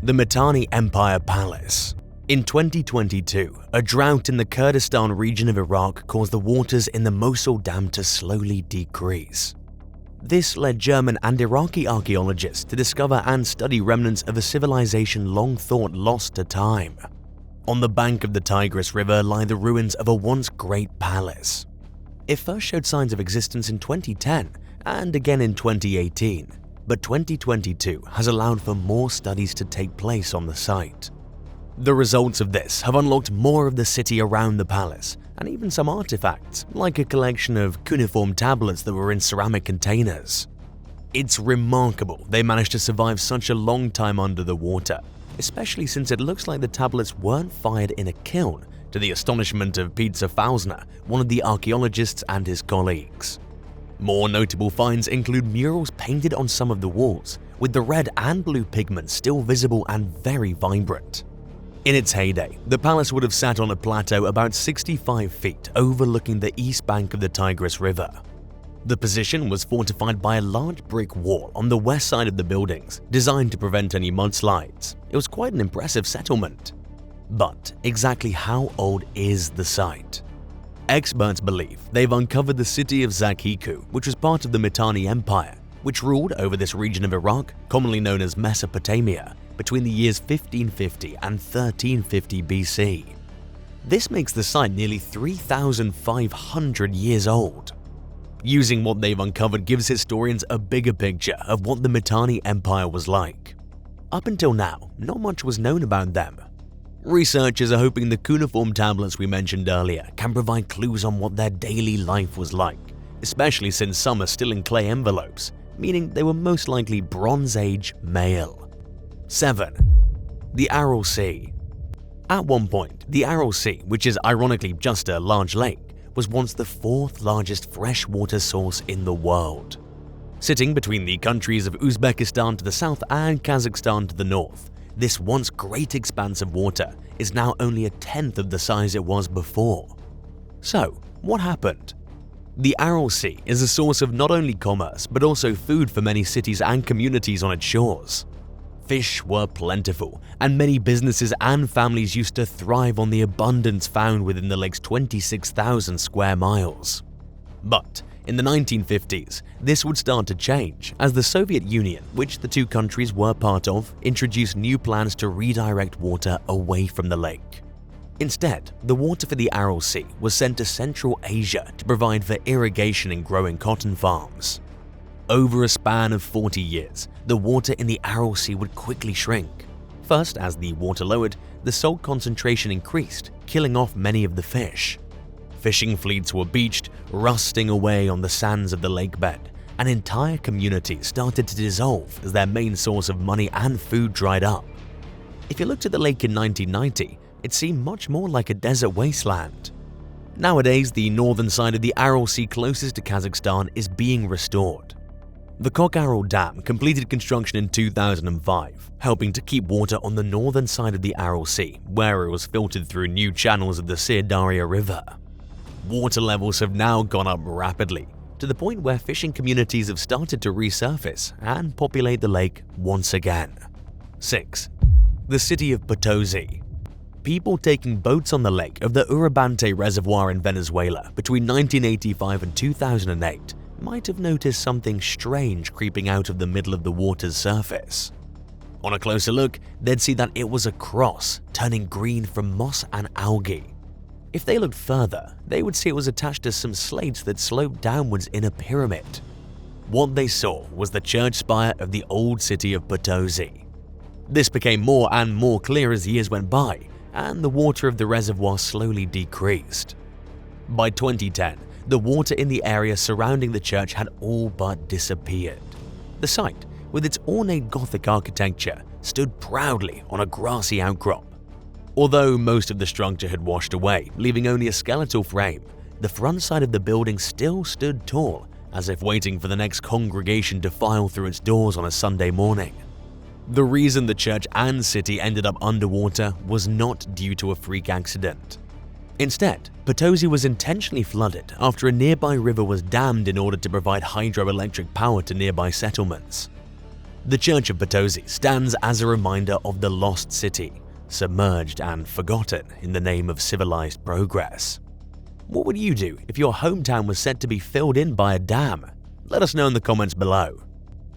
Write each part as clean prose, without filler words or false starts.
The Mitanni Empire Palace. In 2022, a drought in the Kurdistan region of Iraq caused the waters in the Mosul Dam to slowly decrease. This led German and Iraqi archaeologists to discover and study remnants of a civilization long thought lost to time. On the bank of the Tigris River lie the ruins of a once great palace. It first showed signs of existence in 2010 and again in 2018, but 2022 has allowed for more studies to take place on the site. The results of this have unlocked more of the city around the palace, and even some artifacts, like a collection of cuneiform tablets that were in ceramic containers. It's remarkable they managed to survive such a long time under the water, especially since it looks like the tablets weren't fired in a kiln, to the astonishment of Peter Fausner, one of the archaeologists and his colleagues. More notable finds include murals painted on some of the walls, with the red and blue pigments still visible and very vibrant. In its heyday, the palace would have sat on a plateau about 65 feet overlooking the east bank of the Tigris River. The position was fortified by a large brick wall on the west side of the buildings, designed to prevent any mudslides. It was quite an impressive settlement. But exactly how old is the site? Experts believe they've uncovered the city of Zakhiku, which was part of the Mitanni Empire, which ruled over this region of Iraq, commonly known as Mesopotamia, between the years 1550 and 1350 BC. This makes the site nearly 3,500 years old. Using what they've uncovered gives historians a bigger picture of what the Mitanni Empire was like. Up until now, not much was known about them. Researchers are hoping the cuneiform tablets we mentioned earlier can provide clues on what their daily life was like, especially since some are still in clay envelopes, meaning they were most likely Bronze Age male. 7. The Aral Sea. At one point, the Aral Sea, which is ironically just a large lake, was once the fourth largest freshwater source in the world. Sitting between the countries of Uzbekistan to the south and Kazakhstan to the north, this once great expanse of water is now only a tenth of the size it was before. So, what happened? The Aral Sea is a source of not only commerce but also food for many cities and communities on its shores. Fish were plentiful, and many businesses and families used to thrive on the abundance found within the lake's 26,000 square miles. But in the 1950s, this would start to change as the Soviet Union, which the two countries were part of, introduced new plans to redirect water away from the lake. Instead, the water for the Aral Sea was sent to Central Asia to provide for irrigation and growing cotton farms. Over a span of 40 years, the water in the Aral Sea would quickly shrink. First, as the water lowered, the salt concentration increased, killing off many of the fish. Fishing fleets were beached, rusting away on the sands of the lakebed, and entire communities started to dissolve as their main source of money and food dried up. If you looked at the lake in 1990, it seemed much more like a desert wasteland. Nowadays, the northern side of the Aral Sea closest to Kazakhstan is being restored. The Koch-Aral Dam completed construction in 2005, helping to keep water on the northern side of the Aral Sea, where it was filtered through new channels of the Sir-Darya River. Water levels have now gone up rapidly, to the point where fishing communities have started to resurface and populate the lake once again. 6. The City of Potosi. People taking boats on the lake of the Uribante Reservoir in Venezuela between 1985 and 2008 might have noticed something strange creeping out of the middle of the water's surface. On a closer look, they'd see that it was a cross, turning green from moss and algae. If they looked further, they would see it was attached to some slates that sloped downwards in a pyramid. What they saw was the church spire of the old city of Potosi. This became more and more clear as years went by, and the water of the reservoir slowly decreased. By 2010, the water in the area surrounding the church had all but disappeared. The site, with its ornate Gothic architecture, stood proudly on a grassy outcrop. Although most of the structure had washed away, leaving only a skeletal frame, the front side of the building still stood tall, as if waiting for the next congregation to file through its doors on a Sunday morning. The reason the church and city ended up underwater was not due to a freak accident. Instead, Potosi was intentionally flooded after a nearby river was dammed in order to provide hydroelectric power to nearby settlements. The Church of Potosi stands as a reminder of the lost city, submerged and forgotten in the name of civilized progress. What would you do if your hometown was set to be filled in by a dam? Let us know in the comments below.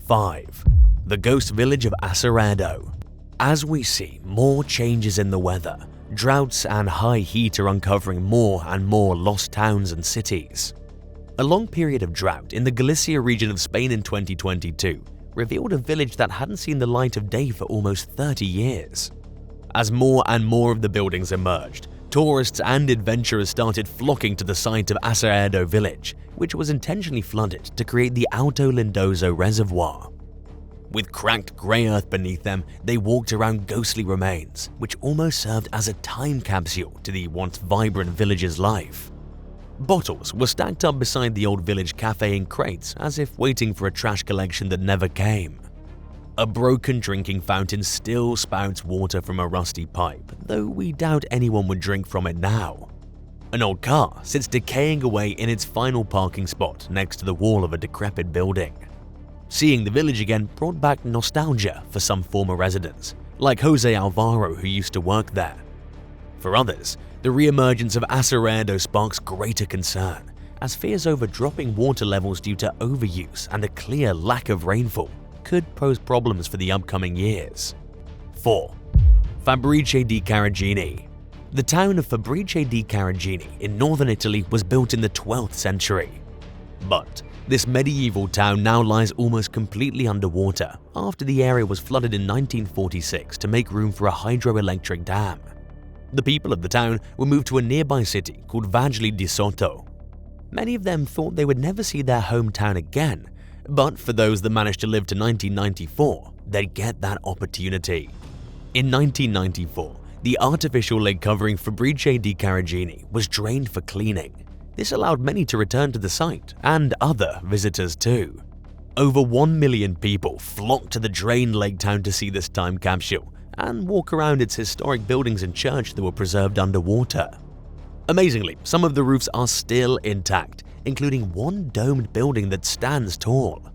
5. The ghost village of Asarado. As we see more changes in the weather, droughts and high heat are uncovering more and more lost towns and cities. A long period of drought in the Galicia region of Spain in 2022 revealed a village that hadn't seen the light of day for almost 30 years. As more and more of the buildings emerged, tourists and adventurers started flocking to the site of Asarado village, which was intentionally flooded to create the Alto Lindoso Reservoir. With cracked grey earth beneath them, they walked around ghostly remains, which almost served as a time capsule to the once vibrant village's life. Bottles were stacked up beside the old village cafe in crates as if waiting for a trash collection that never came. A broken drinking fountain still spouts water from a rusty pipe, though we doubt anyone would drink from it now. An old car sits decaying away in its final parking spot next to the wall of a decrepit building. Seeing the village again brought back nostalgia for some former residents, like Jose Alvaro who used to work there. For others, the re-emergence of Asarado sparks greater concern, as fears over dropping water levels due to overuse and a clear lack of rainfall could pose problems for the upcoming years. 4. Fabbrice di Carugini. The town of Fabbrice di Carugini in northern Italy was built in the 12th century. But this medieval town now lies almost completely underwater after the area was flooded in 1946 to make room for a hydroelectric dam. The people of the town were moved to a nearby city called Vagli di Sotto. Many of them thought they would never see their hometown again, but for those that managed to live to 1994, they'd get that opportunity. In 1994, the artificial lake covering Fabbrice di Carugini was drained for cleaning. This allowed many to return to the site, and other visitors too. Over 1 million people flocked to the drained lake town to see this time capsule and walk around its historic buildings and church that were preserved underwater. Amazingly, some of the roofs are still intact, including one domed building that stands tall.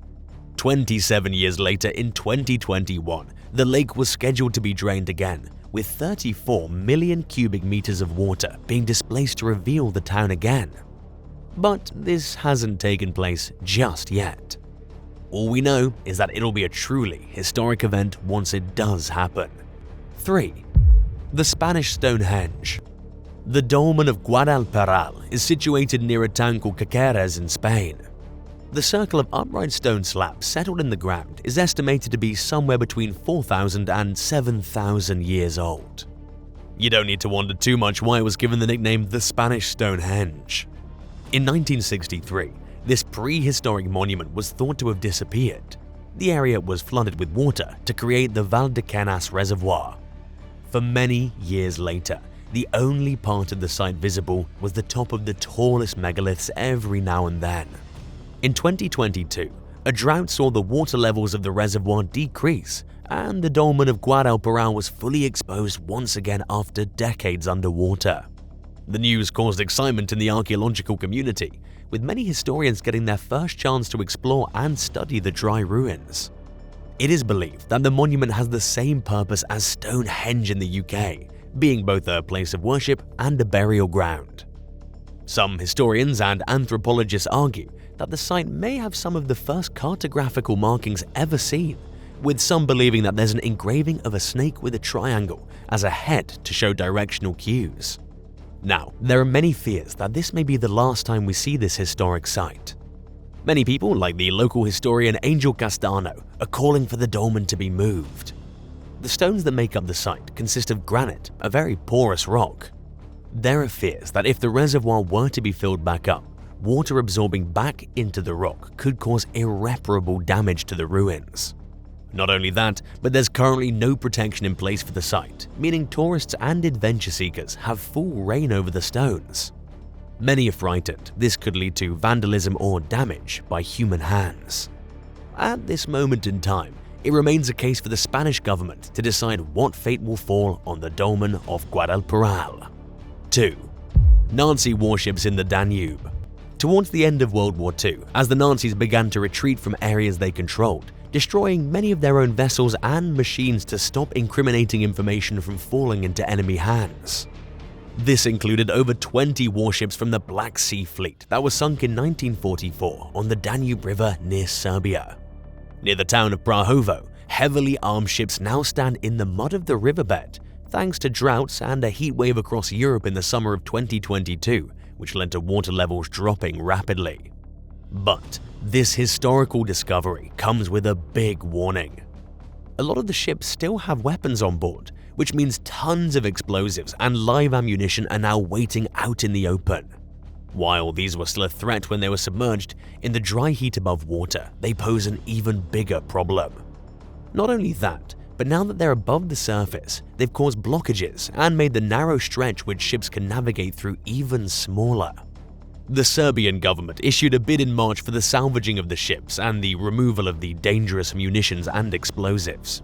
27 years later, in 2021, the lake was scheduled to be drained again, with 34 million cubic meters of water being displaced to reveal the town again. But this hasn't taken place just yet. All we know is that it'll be a truly historic event once it does happen. 3. The Spanish Stonehenge. The dolmen of Guadalperal is situated near a town called Caceres in Spain. The circle of upright stone slabs settled in the ground is estimated to be somewhere between 4,000 and 7,000 years old. You don't need to wonder too much why it was given the nickname the Spanish Stonehenge. In 1963, this prehistoric monument was thought to have disappeared. The area was flooded with water to create the Valdecañas Reservoir. For many years later, the only part of the site visible was the top of the tallest megaliths every now and then. In 2022, a drought saw the water levels of the reservoir decrease, and the dolmen of Guadalperal was fully exposed once again after decades underwater. The news caused excitement in the archaeological community, with many historians getting their first chance to explore and study the dry ruins. It is believed that the monument has the same purpose as Stonehenge in the UK, being both a place of worship and a burial ground. Some historians and anthropologists argue that the site may have some of the first cartographical markings ever seen, with some believing that there's an engraving of a snake with a triangle as a head to show directional cues. Now, there are many fears that this may be the last time we see this historic site. Many people, like the local historian Angel Castano, are calling for the dolmen to be moved. The stones that make up the site consist of granite, a very porous rock. There are fears that if the reservoir were to be filled back up, water absorbing back into the rock could cause irreparable damage to the ruins. Not only that, but there's currently no protection in place for the site, meaning tourists and adventure seekers have full reign over the stones. Many are frightened this could lead to vandalism or damage by human hands. At this moment in time, it remains a case for the Spanish government to decide what fate will fall on the dolmen of Guadalperal. 2. Nazi warships in the Danube. Towards the end of World War II, as the Nazis began to retreat from areas they controlled, destroying many of their own vessels and machines to stop incriminating information from falling into enemy hands. This included over 20 warships from the Black Sea Fleet that were sunk in 1944 on the Danube River near Serbia. Near the town of Prahovo, heavily armed ships now stand in the mud of the riverbed thanks to droughts and a heat wave across Europe in the summer of 2022, which led to water levels dropping rapidly. But this historical discovery comes with a big warning. A lot of the ships still have weapons on board, which means tons of explosives and live ammunition are now waiting out in the open. While these were still a threat when they were submerged, in the dry heat above water, they pose an even bigger problem. Not only that, but now that they're above the surface, they've caused blockages and made the narrow stretch which ships can navigate through even smaller. The Serbian government issued a bid in March for the salvaging of the ships and the removal of the dangerous munitions and explosives.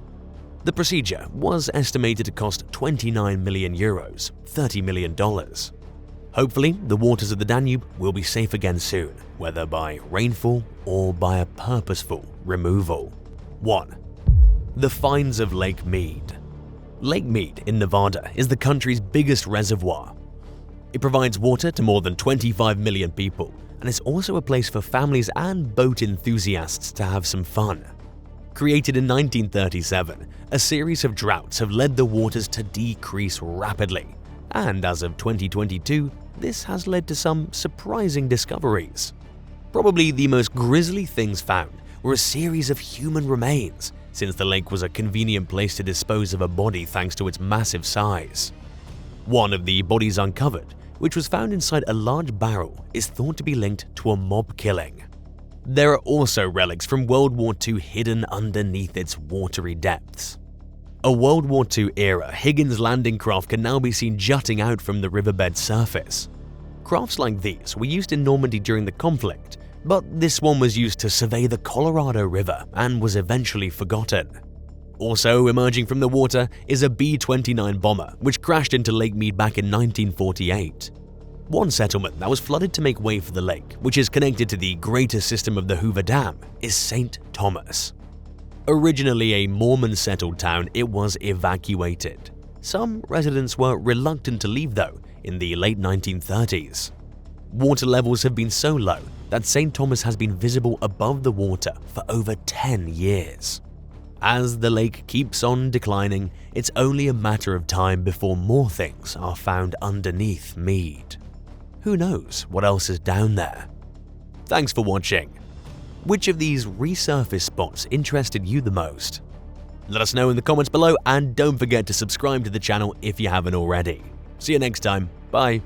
The procedure was estimated to cost 29 million euros, $30 million. Hopefully, the waters of the Danube will be safe again soon, whether by rainfall or by a purposeful removal. 1. The finds of Lake Mead. Lake Mead in Nevada is the country's biggest reservoir. It provides water to more than 25 million people, and is also a place for families and boat enthusiasts to have some fun. Created in 1937, a series of droughts have led the waters to decrease rapidly, and as of 2022, this has led to some surprising discoveries. Probably the most grisly things found were a series of human remains, since the lake was a convenient place to dispose of a body thanks to its massive size. One of the bodies uncovered, which was found inside a large barrel, is thought to be linked to a mob killing. There are also relics from World War II hidden underneath its watery depths. A World War II era Higgins landing craft can now be seen jutting out from the riverbed surface. Crafts like these were used in Normandy during the conflict, but this one was used to survey the Colorado River and was eventually forgotten. Also emerging from the water is a B-29 bomber which crashed into Lake Mead back in 1948. One settlement that was flooded to make way for the lake, which is connected to the greater system of the Hoover Dam, is St. Thomas. Originally a Mormon-settled town, it was evacuated. Some residents were reluctant to leave though in the late 1930s. Water levels have been so low that St. Thomas has been visible above the water for over 10 years. As the lake keeps on declining, it's only a matter of time before more things are found underneath Mead. Who knows what else is down there? Thanks for watching. Which of these resurfaced spots interested you the most? Let us know in the comments below, and don't forget to subscribe to the channel if you haven't already. See you next time. Bye.